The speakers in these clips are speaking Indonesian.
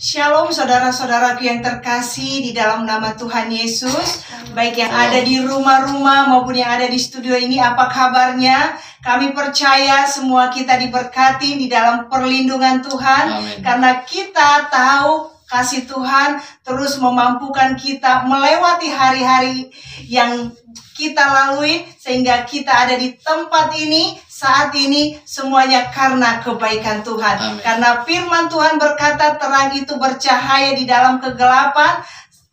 Shalom saudara-saudaraku yang terkasih di dalam nama Tuhan Yesus. Baik yang ada di rumah-rumah maupun yang ada di studio ini, apa kabarnya? Kami percaya semua kita diberkati di dalam perlindungan Tuhan. Amin. Karena kita tahu kasih Tuhan terus memampukan kita melewati hari-hari yang kita lalui, sehingga kita ada di tempat ini saat ini semuanya karena kebaikan Tuhan. Amin. Karena firman Tuhan berkata, terang itu bercahaya di dalam kegelapan,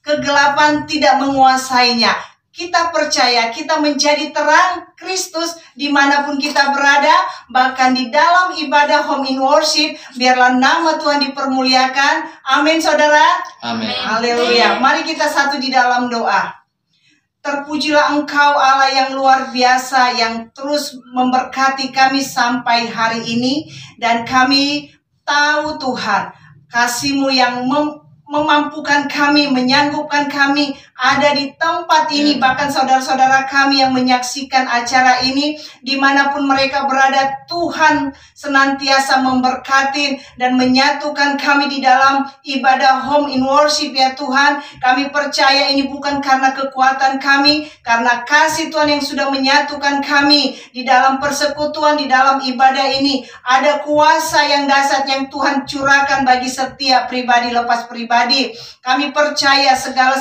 kegelapan tidak menguasainya. Kita percaya kita menjadi terang Kristus dimanapun kita berada, bahkan di dalam ibadah home in worship. Biarlah nama Tuhan dipermuliakan. Amin saudara. Amin. Haleluya. Mari kita satu di dalam doa. Terpujilah Engkau Allah yang luar biasa, yang terus memberkati kami sampai hari ini. Dan kami tahu Tuhan, kasih-Mu yang memampukan kami, menyanggupkan kami ada di tempat ini. Bahkan saudara-saudara kami yang menyaksikan acara ini, dimanapun mereka berada, Tuhan senantiasa memberkati dan menyatukan kami di dalam ibadah home in worship ya Tuhan. Kami percaya ini bukan karena kekuatan kami, karena kasih Tuhan yang sudah menyatukan kami di dalam persekutuan, di dalam ibadah ini. Ada kuasa yang dahsyat yang Tuhan curahkan bagi setiap pribadi lepas pribadi. Kami percaya segala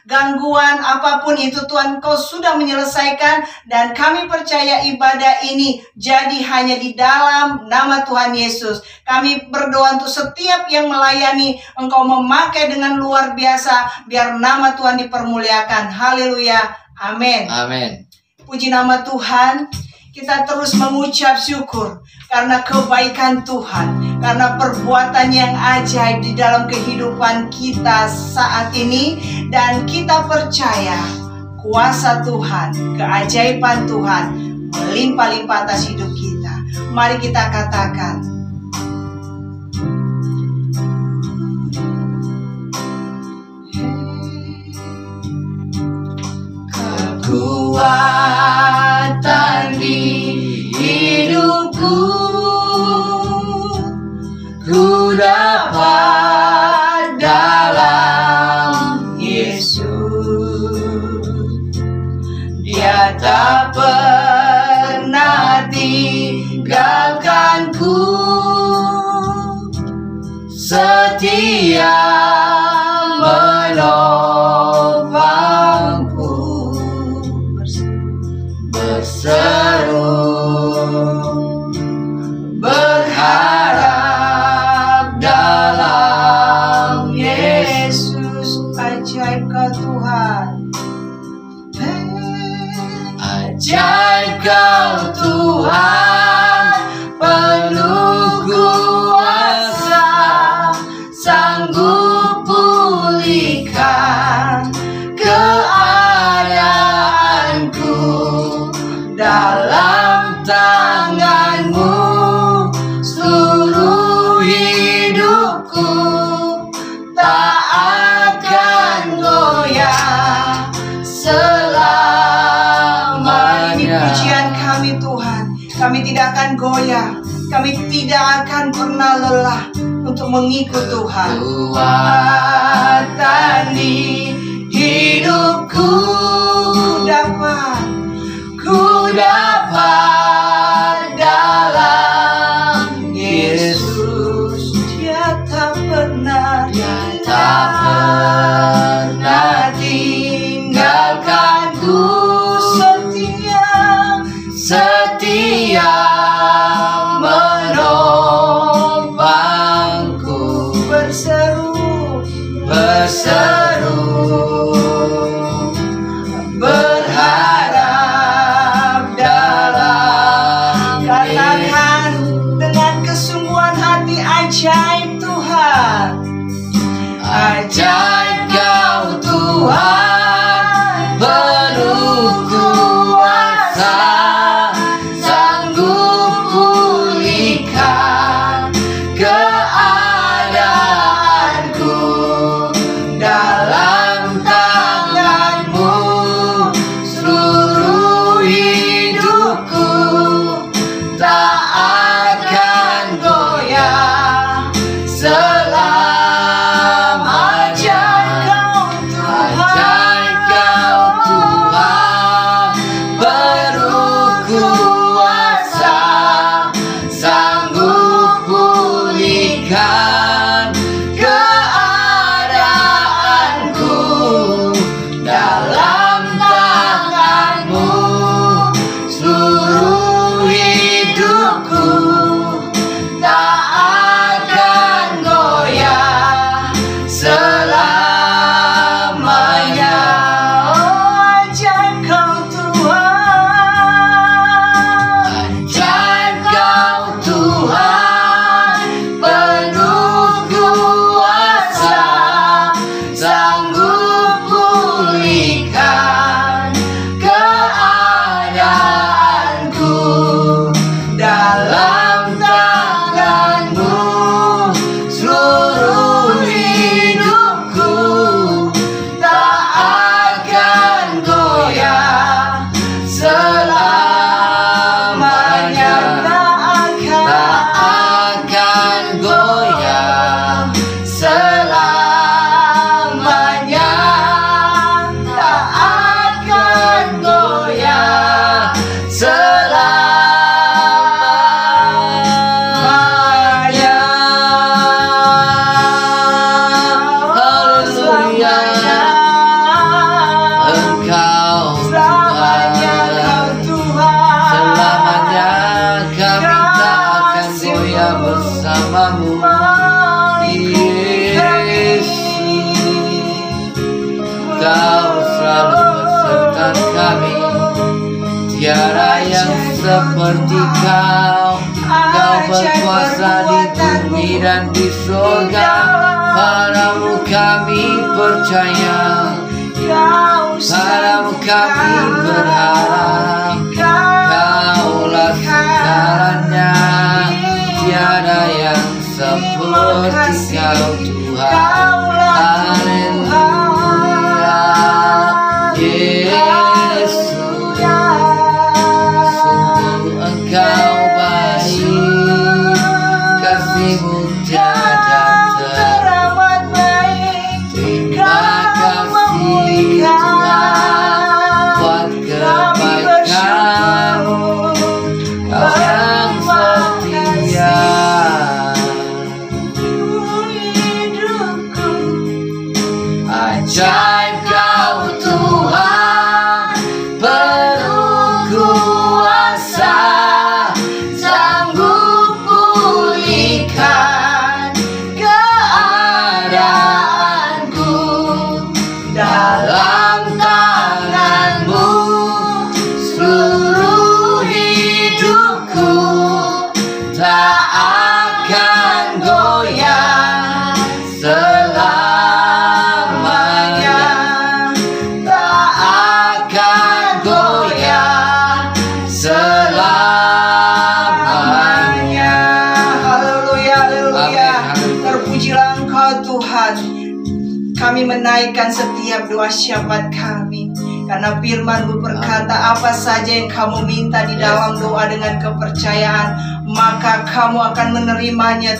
gangguan apapun itu Tuhan Kau sudah menyelesaikan, dan kami percaya ibadah ini jadi hanya di dalam nama Tuhan Yesus. Kami berdoa untuk setiap yang melayani, Engkau memakai dengan luar biasa, biar nama Tuhan dipermuliakan. Haleluya. Amin. Amin. Puji nama Tuhan. Kita terus mengucap syukur karena kebaikan Tuhan, karena perbuatan yang ajaib di dalam kehidupan kita saat ini. Dan kita percaya kuasa Tuhan, keajaiban Tuhan melimpah-limpah atas hidup kita. Mari kita katakan, kekuatan di hidupku, ku dapat dalam Yesus. Dia tak pernah tinggalkanku, setia menopangku, berseru berharap dalam Yesus. Ajaib Kau Tuhan, ajaib Kau Tuhan, penuh kuasa, sanggup pulihkan keadaanku. Dalam tangan-Mu seluruh hidupku tak akan goyah selamanya. Pujian kami Tuhan, kami tidak akan goyah, kami tidak akan pernah lelah untuk mengikut Tuhan. Kekuatan di hidupku, ku dapat dalam Yesus. Dia tak pernah tinggalkanku, setia menopangku, berseru berharap dalam. Katakan dengan kesungguhan hati, ajaib Tuhan, ajaib Kau Tuhan, penuh kuasa, sanggup pulihkan keadaanku. seperti Kau. Kau berkuasa di bumi dan di surga. Padamu kami percaya, padamu kami berharap. Kaulah segalanya, tiada yang seperti Kau Tuhan. Haleluya, Yesus, sungguh Engkau baik, kasih-Mu tiada teramat baik. Terima kasih Tuhan buat kebaikan-Mu, Kau yang setia. Ajaib Kau Tuhan, penuh kuasa, sanggup pulihkan keadaanku. Dalam tangan-Mu seluruh hidupku, tak akan goyah selamanya, tak akan goyah selamanya. Haleluya, haleluya. Terpujilah Engkau Tuhan. Kami menaikkan setiap doa syafaat kami, karena firman-Mu berkata, apa saja yang kamu minta di dalam doa dengan kepercayaan, maka kamu akan menerimanya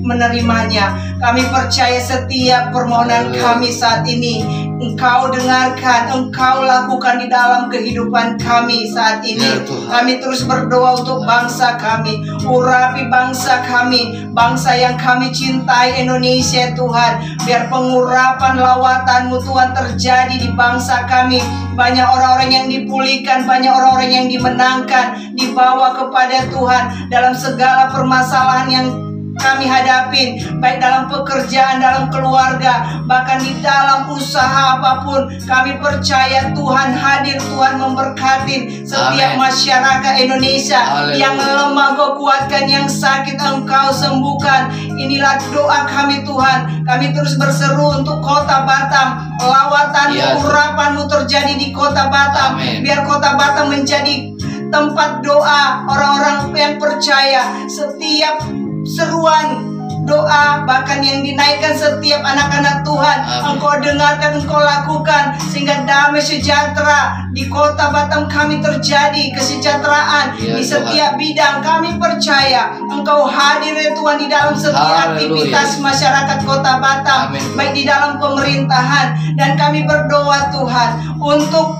menerimanya. Kami percaya setiap permohonan kami saat ini Engkau dengarkan, Engkau lakukan di dalam kehidupan kami saat ini. Kami terus berdoa untuk bangsa kami, urapi bangsa kami, bangsa yang kami cintai, Indonesia Tuhan. Biar pengurapan lawatan-Mu Tuhan terjadi di bangsa kami. Banyak orang-orang yang dipulihkan, banyak orang-orang yang dimenangkan, dibawa kepada Tuhan dalam segala permasalahan yang kami hadapin, baik dalam pekerjaan, dalam keluarga, bahkan di dalam usaha apapun. Kami percaya Tuhan hadir, Tuhan memberkati setiap masyarakat Indonesia. Yang lemah Kau kuatkan, yang sakit Engkau sembuhkan. Inilah doa kami Tuhan. Kami terus berseru untuk kota Batam, lawatan-Mu, urapan-Mu terjadi di kota Batam. Biar kota Batam menjadi tempat doa orang-orang yang percaya. Setiap seruan doa bahkan yang dinaikkan setiap anak-anak Tuhan, Engkau dengarkan, Engkau lakukan, sehingga damai sejahtera di kota Batam kami terjadi, kesejahteraan di setiap bidang. Kami percaya Engkau hadir ya Tuhan di dalam setiap aktivitas masyarakat kota Batam, baik di dalam pemerintahan. Dan kami berdoa Tuhan untuk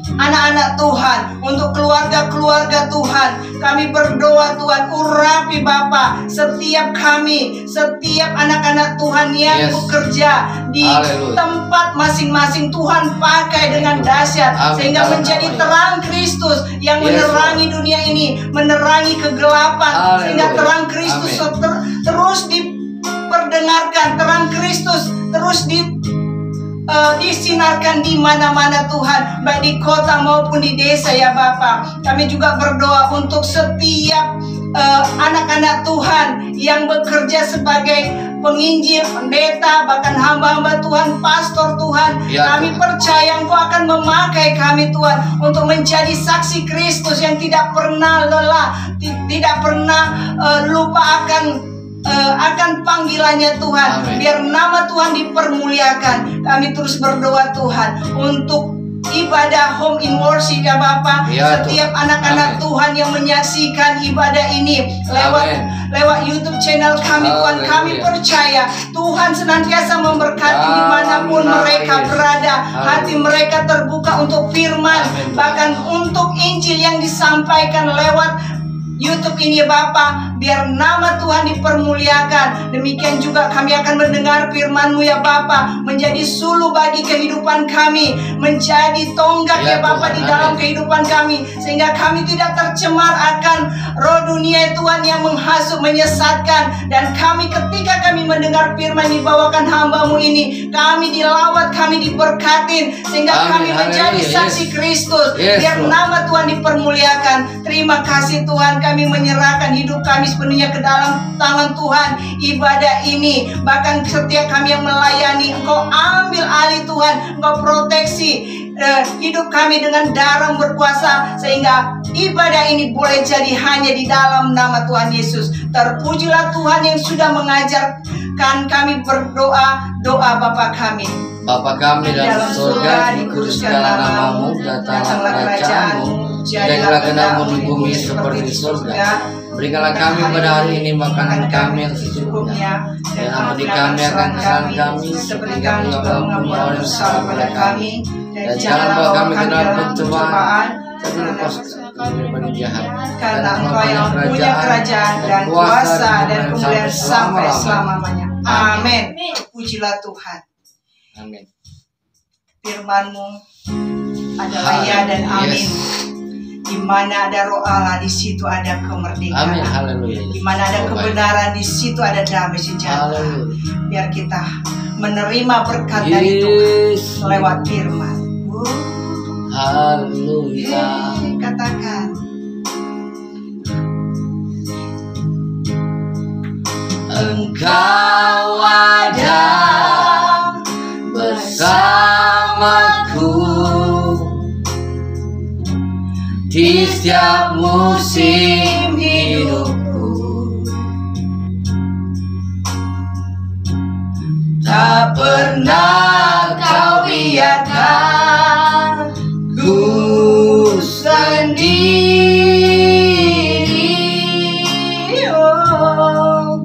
anak-anak Tuhan, untuk keluarga-keluarga Tuhan. Kami berdoa Tuhan, urapi Bapa setiap kami, setiap anak-anak Tuhan yang bekerja di tempat masing-masing. Tuhan pakai dengan dahsyat, sehingga menjadi terang Kristus yang menerangi dunia ini, menerangi kegelapan, sehingga terang Kristus terus diperdengarkan, terang Kristus terus disinarkan di mana-mana Tuhan, baik di kota maupun di desa ya Bapa. Kami juga berdoa untuk setiap anak-anak Tuhan yang bekerja sebagai penginjil, pendeta, bahkan hamba-hamba Tuhan, pastor Tuhan. Kami percaya Engkau akan memakai kami Tuhan untuk menjadi saksi Kristus yang tidak pernah lelah, tidak pernah lupa akan panggilannya Tuhan. Biar nama Tuhan dipermuliakan. Kami terus berdoa Tuhan untuk ibadah Home in Worship ya Bapa. Setiap anak-anak Tuhan yang menyaksikan ibadah ini lewat YouTube channel kami Tuhan, kami percaya Tuhan senantiasa memberkati dimanapun mereka berada. Hati mereka terbuka untuk firman, bahkan untuk Injil yang disampaikan lewat YouTube ini ya Bapa. biar nama Tuhan dipermuliakan. Demikian juga kami akan mendengar firman-Mu ya Bapa, menjadi suluh bagi kehidupan kami, menjadi tonggak ya Bapa di dalam kehidupan kami, sehingga kami tidak tercemar akan roh dunia Tuhan yang menghasut, menyesatkan. Dan kami ketika kami mendengar firman dibawakan hamba-Mu ini, kami dilawat, kami diberkatin, sehingga kami menjadi saksi Kristus, biar nama Tuhan dipermuliakan. Terima kasih Tuhan, kami menyerahkan hidup kami sepenuhnya ke dalam tangan Tuhan. Ibadah ini, bahkan setiap kami yang melayani, Engkau ambil alih Tuhan, Engkau proteksi hidup kami dengan darah berkuasa, sehingga ibadah ini boleh jadi hanya di dalam nama Tuhan Yesus. Terpujilah Tuhan yang sudah mengajarkan kami berdoa, doa Bapa kami. Bapa kami dalam surga, dikuduskanlah nama-Mu, datanglah kerajaan-Mu, jadilah kehendak-Mu di bumi seperti di surga. Berikanlah kami pada hari ini makanan kami yang secukupnya, dan ampuni kami akan kesalahan kami, seperti kami juga mengampuni orang yang bersalah pada kami. Dan jangan bawa kami ke dalam pencobaan, tapi lepaskan kami dari jahat. Karena Engkau yang punya kerajaan dan kuasa dan kemuliaan sampai selama-lamanya. Amin. Pujilah Tuhan. Amin. Firman-Mu adalah ya dan amin. Di mana ada roh Allah, di situ ada kemerdekaan. Amin. Haleluya. Di mana ada kebenaran, di situ ada damai sejahtera. Biar kita menerima berkat dari Tuhan lewat firman. Haleluya. Katakan. Engkau ada bersamaku di setiap musim hidupku. Tak pernah Kau biarkan ku sendiri. Oh,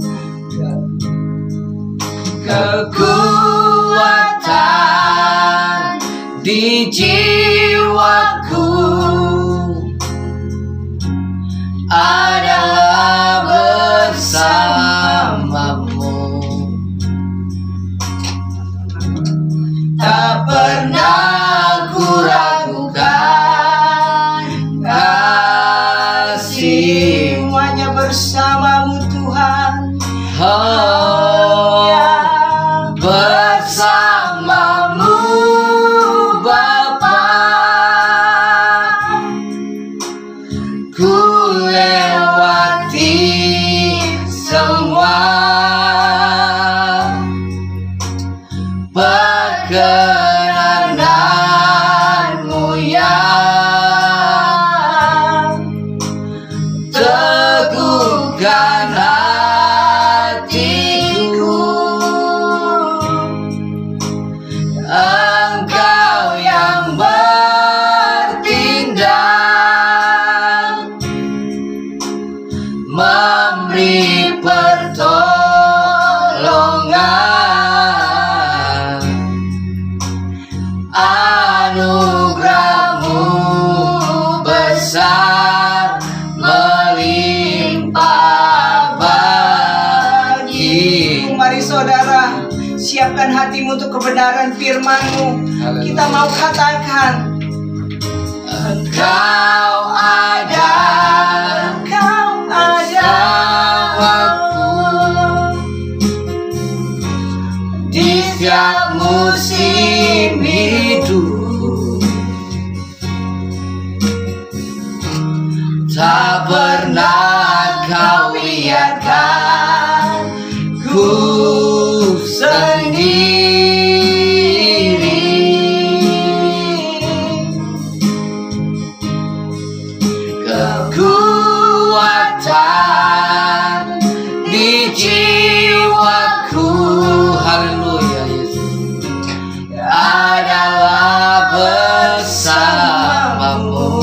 kekuatan di jiwaku adalah bersamamu. Tak pernah ku ragukan kasih, Semuanya bersama-Mu Tuhan. oh, bersamamu Bapa. Ku lewati semua perkenanan-Mu yang teguhkan hatiku. Engkau yang bertindak, memberi pertolongan. Anugerah-Mu besar, melimpah bagi. Mari saudara, siapkan hatimu untuk kebenaran firman-Mu. Kita mau katakan, Engkau ada, Engkau ada di setiap musim hidup. Tak pernah Kau biarkan ku sendiri. Kekuatan di jiwaku, haleluya Yesus, adalah bersamamu.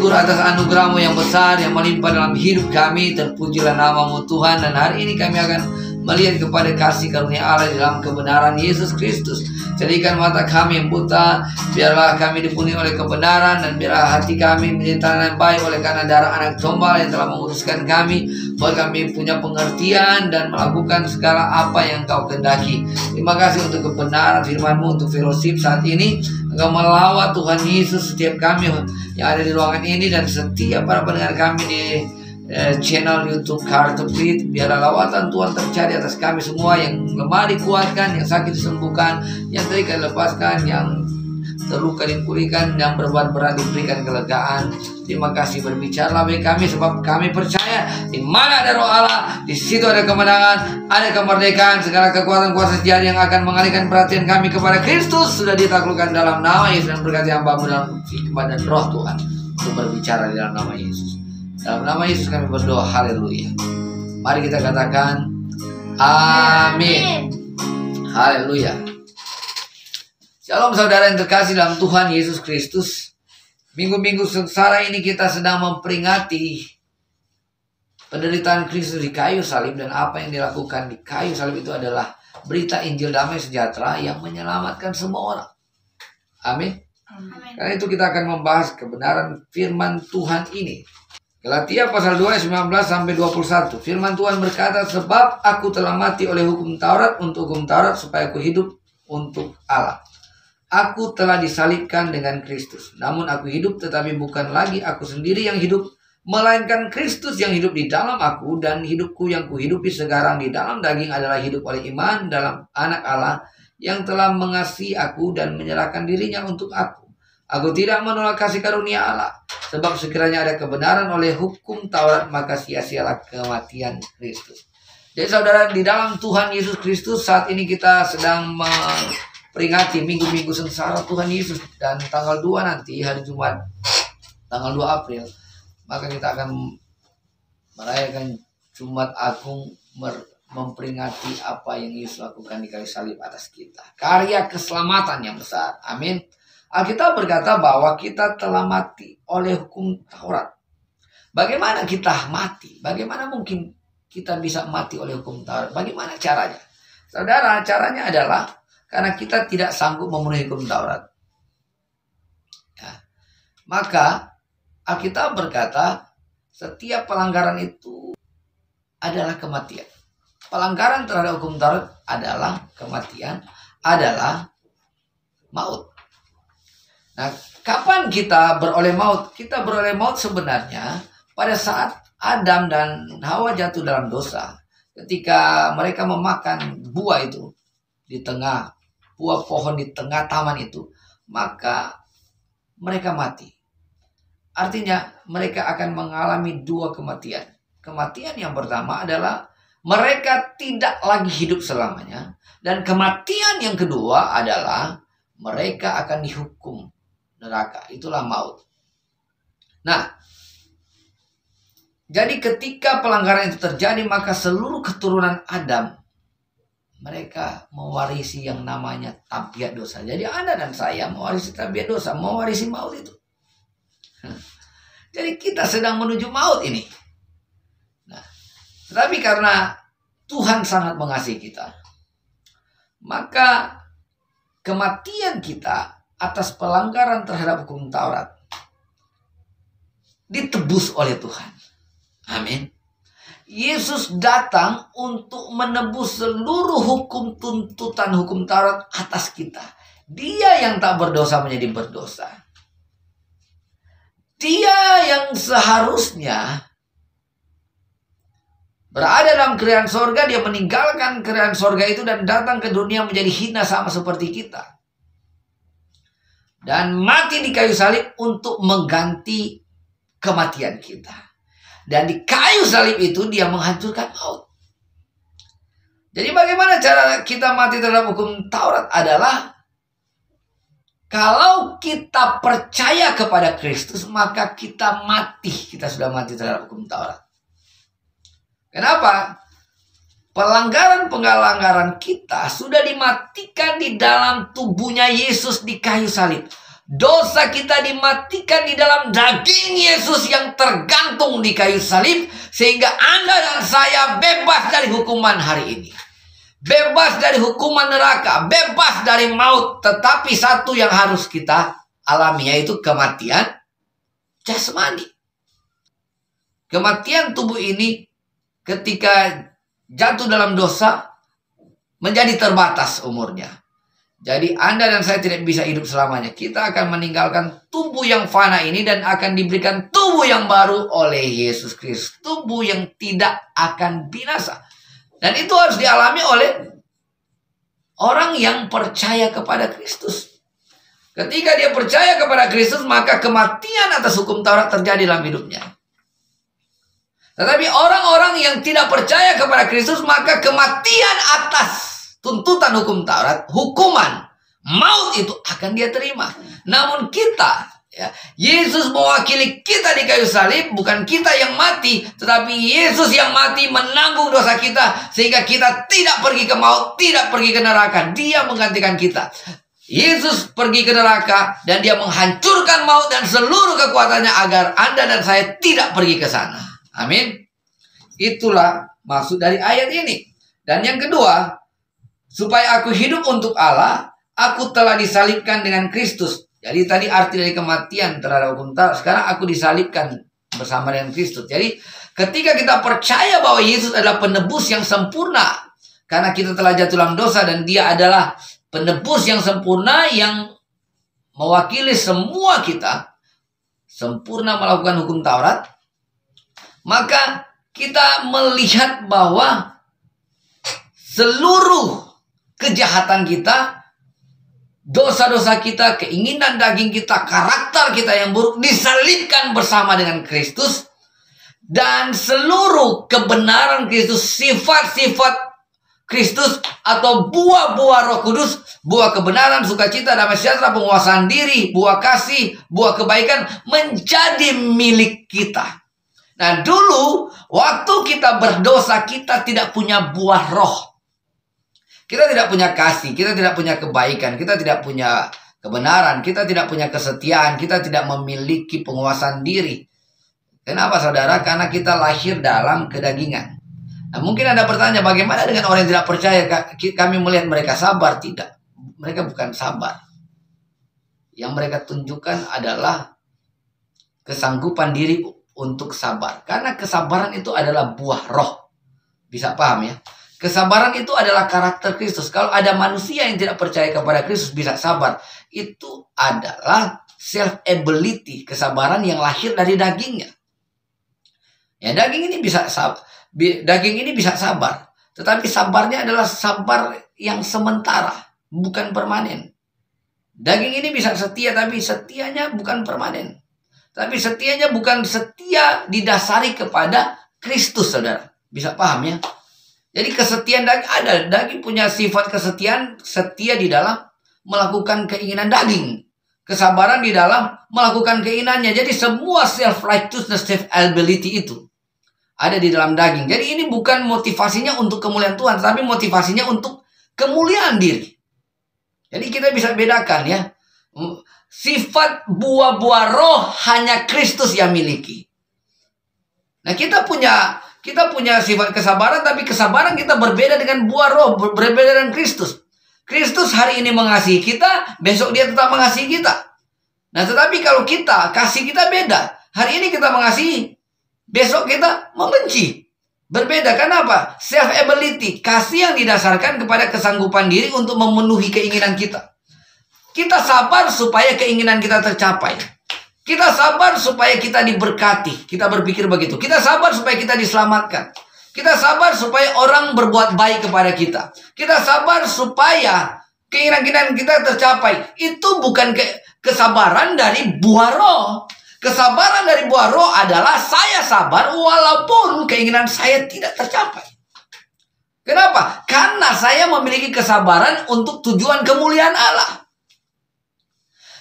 bersyukur atas anugerah-Mu yang besar yang melimpah dalam hidup kami. Terpujilah nama-Mu Tuhan. Dan hari ini kami akan melihat kepada kasih karunia Allah dalam kebenaran Yesus Kristus. Jadikan mata kami yang buta, biarlah kami dipenuhi oleh kebenaran, dan biarlah hati kami menjadi tanah yang baik oleh karena darah anak domba yang telah menguruskan kami, buat kami punya pengertian dan melakukan segala apa yang Kau kehendaki. Terima kasih untuk kebenaran firman-Mu, untuk fellowship saat ini. Engkau melawat Tuhan Yesus setiap kami yang ada di ruangan ini, dan setiap para pendengar kami di channel YouTube Kartupit. Biarlah lawatan Tuhan terjadi atas kami semua, yang lemah dikuatkan, yang sakit disembuhkan, yang terikat dilepaskan, yang terluka dipulihkan, yang berbuat berat diberikan kelegaan. Terima kasih, berbicara bagi kami, sebab kami percaya di mana ada Roh Allah, di situ ada kemenangan, ada kemerdekaan. Segala kekuatan kuasa jahat yang akan mengalihkan perhatian kami kepada Kristus sudah ditaklukkan dalam nama Yesus, dan berkati hamba-Mu dalam hikmat dan Roh Tuhan untuk berbicara di dalam nama Yesus. Dalam nama Yesus kami berdoa, haleluya. Mari kita katakan amin. Haleluya. Shalom saudara yang terkasih dalam Tuhan Yesus Kristus. Minggu-minggu sengsara ini kita sedang memperingati penderitaan Kristus di kayu salib, dan apa yang dilakukan di kayu salib itu adalah berita Injil damai sejahtera yang menyelamatkan semua orang. Amin. Karena itu kita akan membahas kebenaran firman Tuhan ini. Galatia pasal 2 ayat 19 sampai 21. Firman Tuhan berkata, sebab aku telah mati oleh hukum Taurat untuk hukum Taurat, supaya aku hidup untuk Allah. Aku telah disalibkan dengan Kristus. Namun aku hidup, tetapi bukan lagi aku sendiri yang hidup, melainkan Kristus yang hidup di dalam aku. Dan hidupku yang kuhidupi sekarang di dalam daging adalah hidup oleh iman dalam Anak Allah yang telah mengasihi aku dan menyerahkan dirinya untuk aku. Aku tidak menolak kasih karunia Allah, sebab sekiranya ada kebenaran oleh hukum Taurat, maka sia-sialah kematian Kristus. Jadi saudara, di dalam Tuhan Yesus Kristus, saat ini kita sedang memperingati minggu-minggu sengsara Tuhan Yesus. Dan tanggal 2 nanti, hari Jumat, tanggal 2 April, maka kita akan merayakan Jumat Agung, memperingati apa yang Yesus lakukan di kayu salib atas kita. Karya keselamatan yang besar. Amin. Alkitab berkata bahwa kita telah mati oleh hukum Taurat. Bagaimana kita mati? Bagaimana mungkin kita bisa mati oleh hukum Taurat? Bagaimana caranya? Saudara, caranya adalah karena kita tidak sanggup memenuhi hukum Taurat. Ya. Maka Alkitab berkata setiap pelanggaran itu adalah kematian. Pelanggaran terhadap hukum Taurat adalah kematian, adalah maut. Nah, kapan kita beroleh maut? Kita beroleh maut sebenarnya pada saat Adam dan Hawa jatuh dalam dosa. Ketika mereka memakan buah itu di tengah, buah pohon di tengah taman itu, maka mereka mati. Artinya mereka akan mengalami dua kematian. Kematian yang pertama adalah mereka tidak lagi hidup selamanya. Dan kematian yang kedua adalah mereka akan dihukum neraka. Itulah maut. Nah, jadi ketika pelanggaran itu terjadi, maka seluruh keturunan Adam, mereka mewarisi yang namanya tabiat dosa. Jadi Anda dan saya mewarisi tabiat dosa, mewarisi maut itu. Jadi kita sedang menuju maut ini. Nah, tetapi karena Tuhan sangat mengasihi kita, maka kematian kita atas pelanggaran terhadap hukum Taurat ditebus oleh Tuhan. Amin. Yesus datang untuk menebus seluruh hukum tuntutan hukum Taurat atas kita. Dia yang tak berdosa menjadi berdosa. Dia yang seharusnya berada dalam kerajaan sorga, dia meninggalkan kerajaan sorga itu dan datang ke dunia menjadi hina sama seperti kita. Dan mati di kayu salib untuk mengganti kematian kita. Dan di kayu salib itu dia menghancurkan maut. Jadi bagaimana cara kita mati terhadap hukum Taurat adalah kalau kita percaya kepada Kristus, maka kita mati. Kita sudah mati terhadap hukum Taurat. Kenapa? Pelanggaran-pelanggaran kita sudah dimatikan di dalam tubuhnya Yesus di kayu salib. dosa kita dimatikan di dalam daging Yesus yang tergantung di kayu salib, sehingga Anda dan saya bebas dari hukuman hari ini, bebas dari hukuman neraka, bebas dari maut. Tetapi satu yang harus kita alami, yaitu kematian jasmani. Kematian tubuh ini ketika jatuh dalam dosa menjadi terbatas umurnya. Jadi Anda dan saya tidak bisa hidup selamanya. Kita akan meninggalkan tubuh yang fana ini dan akan diberikan tubuh yang baru oleh Yesus Kristus. Tubuh yang tidak akan binasa. Dan itu harus dialami oleh orang yang percaya kepada Kristus. Ketika dia percaya kepada Kristus, maka kematian atas hukum Taurat terjadi dalam hidupnya. Tetapi orang-orang yang tidak percaya kepada Kristus, maka kematian atas tuntutan hukum Taurat, hukuman maut itu akan dia terima. Namun kita, ya, Yesus mewakili kita di kayu salib. Bukan kita yang mati, tetapi Yesus yang mati menanggung dosa kita, sehingga kita tidak pergi ke maut, tidak pergi ke neraka. Dia menggantikan kita. Yesus pergi ke neraka dan dia menghancurkan maut dan seluruh kekuatannya agar Anda dan saya tidak pergi ke sana. Amin. Itulah maksud dari ayat ini. Dan yang kedua, supaya aku hidup untuk Allah, aku telah disalibkan dengan Kristus. Jadi tadi arti dari kematian terhadap hukum Taurat, sekarang aku disalibkan bersama dengan Kristus. Jadi ketika kita percaya bahwa Yesus adalah penebus yang sempurna, karena kita telah jatuh dalam dosa dan dia adalah penebus yang sempurna yang mewakili semua kita, sempurna melakukan hukum Taurat, maka kita melihat bahwa seluruh kejahatan kita, dosa-dosa kita, keinginan daging kita, karakter kita yang buruk disalibkan bersama dengan Kristus. Dan seluruh kebenaran Kristus, sifat-sifat Kristus atau buah-buah Roh Kudus, buah kebenaran, sukacita, damai sejahtera, penguasaan diri, buah kasih, buah kebaikan menjadi milik kita. Nah, dulu waktu kita berdosa, kita tidak punya buah roh. Kita tidak punya kasih, kita tidak punya kebaikan, kita tidak punya kebenaran, kita tidak punya kesetiaan, kita tidak memiliki penguasaan diri. Kenapa saudara? Karena kita lahir dalam kedagingan. Nah, mungkin Anda bertanya, bagaimana dengan orang yang tidak percaya? Kami melihat mereka sabar. Tidak, mereka bukan sabar. Yang mereka tunjukkan adalah kesanggupan diri untuk sabar. Karena kesabaran itu adalah buah roh. Bisa paham ya? Kesabaran itu adalah karakter Kristus. Kalau ada manusia yang tidak percaya kepada Kristus bisa sabar, itu adalah self-ability, kesabaran yang lahir dari dagingnya. Ya, daging ini bisa sabar, tetapi sabarnya adalah sabar yang sementara, bukan permanen. Daging ini bisa setia, tapi setianya bukan permanen. Tapi setianya bukan setia didasari kepada Kristus, saudara. Bisa paham ya? Jadi kesetiaan daging ada. Daging punya sifat kesetiaan, setia di dalam melakukan keinginan daging. Kesabaran di dalam melakukan keinginannya. Jadi semua self-righteousness, self-ability itu ada di dalam daging. Jadi ini bukan motivasinya untuk kemuliaan Tuhan, tapi motivasinya untuk kemuliaan diri. Jadi kita bisa bedakan ya. Sifat buah-buah roh hanya Kristus yang miliki. Nah, kita punya sifat kesabaran, tapi kesabaran kita berbeda dengan buah roh, berbeda dengan Kristus. Kristus hari ini mengasihi kita, besok dia tetap mengasihi kita. Nah, tetapi kalau kita, kasih kita beda. Hari ini kita mengasihi, besok kita membenci. Berbeda, kenapa? Self-ability, kasih yang didasarkan kepada kesanggupan diri untuk memenuhi keinginan kita. Kita sabar supaya keinginan kita tercapai. Kita sabar supaya kita diberkati. Kita berpikir begitu. Kita sabar supaya kita diselamatkan. Kita sabar supaya orang berbuat baik kepada kita. Kita sabar supaya keinginan kita tercapai. Itu bukan kesabaran dari buah roh. Kesabaran dari buah roh adalah saya sabar walaupun keinginan saya tidak tercapai. Kenapa? Karena saya memiliki kesabaran untuk tujuan kemuliaan Allah.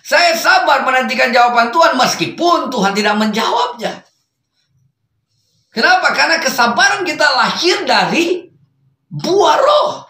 Saya sabar menantikan jawaban Tuhan meskipun Tuhan tidak menjawabnya. Kenapa? Karena kesabaran kita lahir dari buah roh.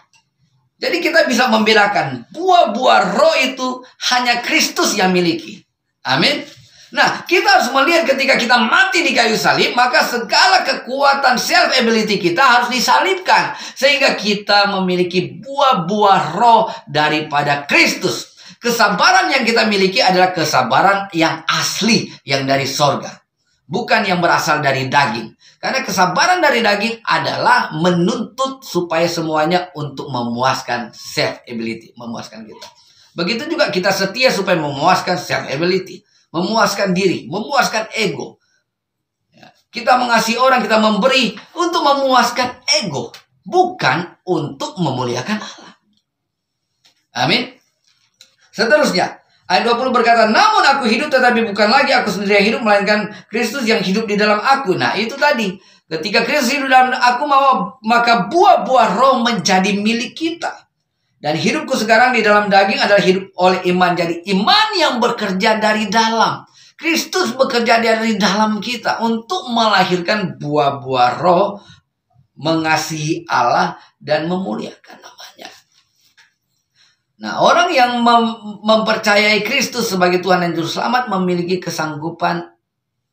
Jadi kita bisa membedakan buah-buah roh itu hanya Kristus yang miliki. Amin. Nah, kita harus melihat ketika kita mati di kayu salib, maka segala kekuatan self-ability kita harus disalibkan. Sehingga kita memiliki buah-buah roh daripada Kristus. Kesabaran yang kita miliki adalah kesabaran yang asli, yang dari sorga. Bukan yang berasal dari daging. Karena kesabaran dari daging adalah menuntut supaya semuanya untuk memuaskan self-ability. Memuaskan kita. Begitu juga kita setia supaya memuaskan self-ability. Memuaskan diri, memuaskan ego. Ya, kita mengasihi orang, kita memberi untuk memuaskan ego. Bukan untuk memuliakan Allah. Amin. Seterusnya, ayat 20 berkata, namun aku hidup tetapi bukan lagi aku sendiri yang hidup, melainkan Kristus yang hidup di dalam aku. Nah, itu tadi. Ketika Kristus hidup dalam aku, maka buah-buah roh menjadi milik kita. Dan hidupku sekarang di dalam daging adalah hidup oleh iman. Jadi iman yang bekerja dari dalam. Kristus bekerja dari dalam kita untuk melahirkan buah-buah roh, mengasihi Allah dan memuliakan namanya. Nah, orang yang mempercayai Kristus sebagai Tuhan dan Juru Selamat memiliki kesanggupan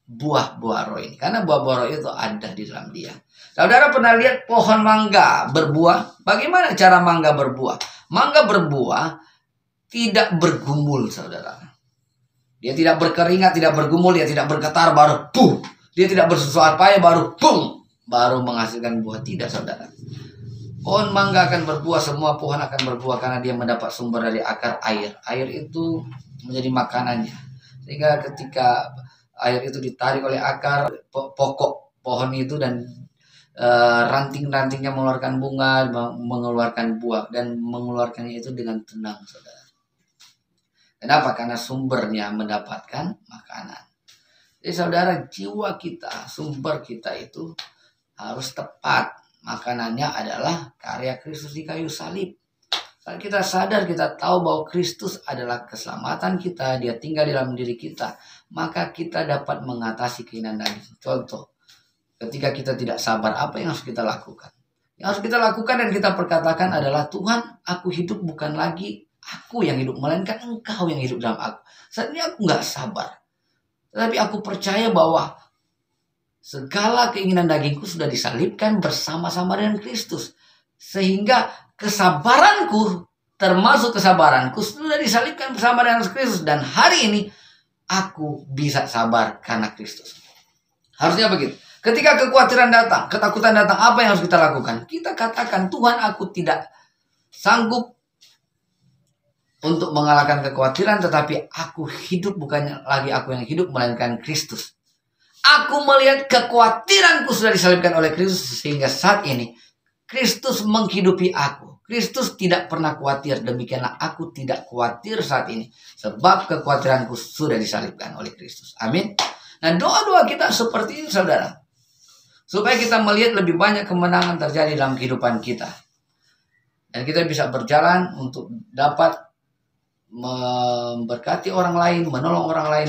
buah-buah roh ini. Karena buah-buah roh itu ada di dalam dia. Saudara pernah lihat pohon mangga berbuah? Bagaimana cara mangga berbuah? Mangga berbuah tidak bergumul, saudara. Dia tidak berkeringat, tidak bergumul, dia tidak bergetar, baru boom. Dia tidak bersusah payah, baru boom. Baru menghasilkan buah. Tidak, saudara. Pohon mangga akan berbuah, semua pohon akan berbuah karena dia mendapat sumber dari akar air. Air itu menjadi makanannya. Sehingga ketika air itu ditarik oleh akar pokok pohon itu dan ranting-rantingnya mengeluarkan bunga, mengeluarkan buah, dan mengeluarkannya itu dengan tenang, saudara. Kenapa? Karena sumbernya mendapatkan makanan. Jadi saudara, jiwa kita, sumber kita itu harus tepat. Makanannya adalah karya Kristus di kayu salib. Kalau kita sadar, kita tahu bahwa Kristus adalah keselamatan kita, dia tinggal di dalam diri kita, maka kita dapat mengatasi keinginan daging. Contoh, ketika kita tidak sabar, apa yang harus kita lakukan? Yang harus kita lakukan dan kita perkatakan adalah, Tuhan, aku hidup bukan lagi aku yang hidup, melainkan Engkau yang hidup dalam aku. Saat ini aku nggak sabar. Tetapi aku percaya bahwa segala keinginan dagingku sudah disalibkan bersama-sama dengan Kristus. Sehingga kesabaranku, termasuk kesabaranku, sudah disalibkan bersama dengan Kristus. Dan hari ini, aku bisa sabar karena Kristus. Harusnya begitu. Ketika kekhawatiran datang, ketakutan datang, apa yang harus kita lakukan? Kita katakan, Tuhan, aku tidak sanggup untuk mengalahkan kekhawatiran, tetapi aku hidup bukannya lagi aku yang hidup, melainkan Kristus. Aku melihat kekhawatiranku sudah disalibkan oleh Kristus, sehingga saat ini Kristus menghidupi aku. Kristus tidak pernah khawatir, demikianlah aku tidak khawatir saat ini, sebab kekhawatiranku sudah disalibkan oleh Kristus. Amin. Nah, doa-doa kita seperti ini, saudara, supaya kita melihat lebih banyak kemenangan terjadi dalam kehidupan kita. Dan kita bisa berjalan untuk dapat memberkati orang lain, menolong orang lain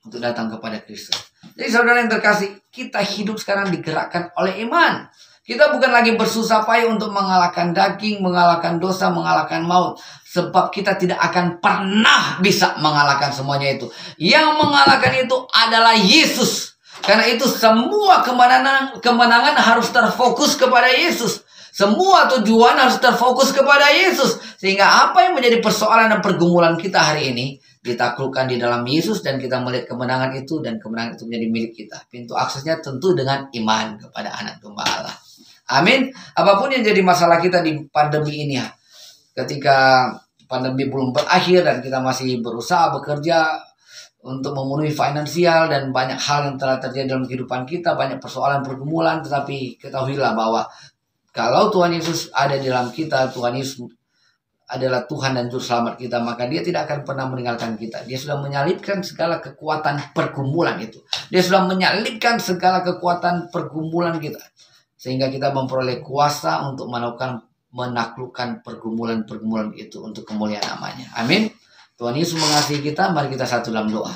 untuk datang kepada Kristus. Jadi saudara yang terkasih, kita hidup sekarang digerakkan oleh iman. Kita bukan lagi bersusah payah untuk mengalahkan daging, mengalahkan dosa, mengalahkan maut. Sebab kita tidak akan pernah bisa mengalahkan semuanya itu. Yang mengalahkan itu adalah Yesus. Karena itu semua kemenangan harus terfokus kepada Yesus. Semua tujuan harus terfokus kepada Yesus. Sehingga apa yang menjadi persoalan dan pergumulan kita hari ini ditaklukkan di dalam Yesus, dan kita melihat kemenangan itu, dan kemenangan itu menjadi milik kita. Pintu aksesnya tentu dengan iman kepada anak domba Allah. Amin. Apapun yang jadi masalah kita di pandemi ini, ya, ketika pandemi belum berakhir dan kita masih berusaha bekerja untuk memenuhi finansial dan banyak hal yang telah terjadi dalam kehidupan kita, banyak persoalan pergumulan, tetapi ketahuilah bahwa kalau Tuhan Yesus ada di dalam kita, Tuhan Yesus adalah Tuhan dan Juru Selamat kita, maka dia tidak akan pernah meninggalkan kita. Dia sudah menyalibkan segala kekuatan pergumulan itu. Dia sudah menyalibkan segala kekuatan pergumulan kita. Sehingga kita memperoleh kuasa untuk menaklukkan pergumulan-pergumulan itu untuk kemuliaan namanya. Amin. Tuhan Yesus mengasihi kita. Mari kita satu dalam doa.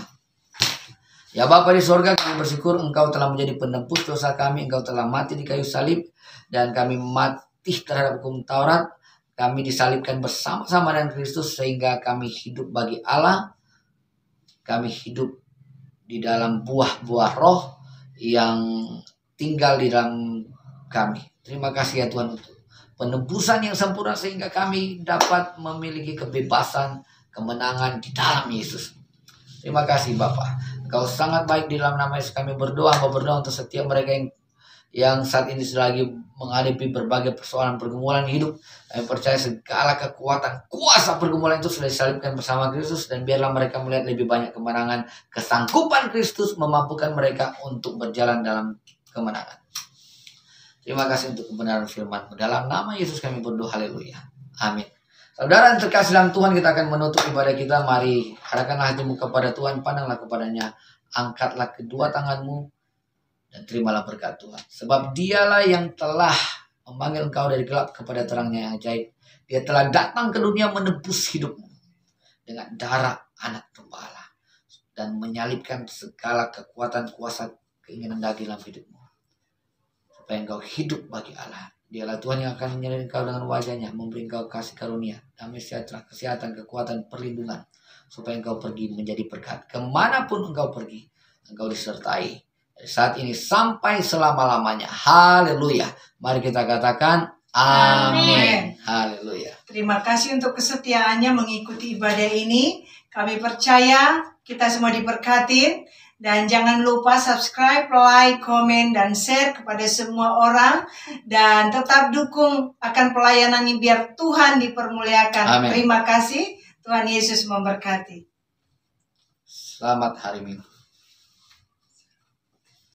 Ya Bapa di sorga, kami bersyukur Engkau telah menjadi penebus dosa kami. Engkau telah mati di kayu salib, dan kami mati terhadap hukum Taurat. Kami disalibkan bersama-sama dengan Kristus sehingga kami hidup bagi Allah. Kami hidup di dalam buah-buah roh yang tinggal di dalam kami. Terima kasih ya Tuhan untuk penebusan yang sempurna sehingga kami dapat memiliki kebebasan, kemenangan di dalam Yesus. Terima kasih Bapa. Engkau sangat baik. Di dalam nama Yesus kami berdoa untuk setiap mereka yang saat ini sudah lagi menghadapi berbagai persoalan pergumulan hidup. Kami percaya segala kekuatan, kuasa pergumulan itu sudah disalibkan bersama Kristus, dan biarlah mereka melihat lebih banyak kemenangan. Kesanggupan Kristus memampukan mereka untuk berjalan dalam kemenangan. Terima kasih untuk kebenaran firman-Mu. Dalam nama Yesus kami berdoa, haleluya. Amin. Saudara yang terkasih dalam Tuhan, kita akan menutup ibadah kita. Mari arahkanlah hatimu kepada Tuhan, pandanglah kepadanya, angkatlah kedua tanganmu, dan terimalah berkat Tuhan. Sebab Dialah yang telah memanggil engkau dari gelap kepada terangnya yang ajaib. Dia telah datang ke dunia menebus hidupmu dengan darah anak gembala dan menyalibkan segala kekuatan, kuasa, keinginan daging dalam hidupmu, supaya engkau hidup bagi Allah. Dialah Tuhan yang akan menyertai engkau dengan wajahnya, memberi engkau kasih karunia, damai sejahtera, kesehatan, kekuatan, perlindungan, supaya engkau pergi menjadi berkat. Kemanapun engkau pergi, engkau disertai dari saat ini sampai selama-lamanya. Haleluya. Mari kita katakan amin. Haleluya. Terima kasih untuk kesetiaannya mengikuti ibadah ini. Kami percaya kita semua diberkatin. Dan jangan lupa subscribe, like, komen, dan share kepada semua orang. Dan tetap dukung akan pelayanan ini biar Tuhan dipermuliakan. Amin. Terima kasih. Tuhan Yesus memberkati. Selamat hari Minggu.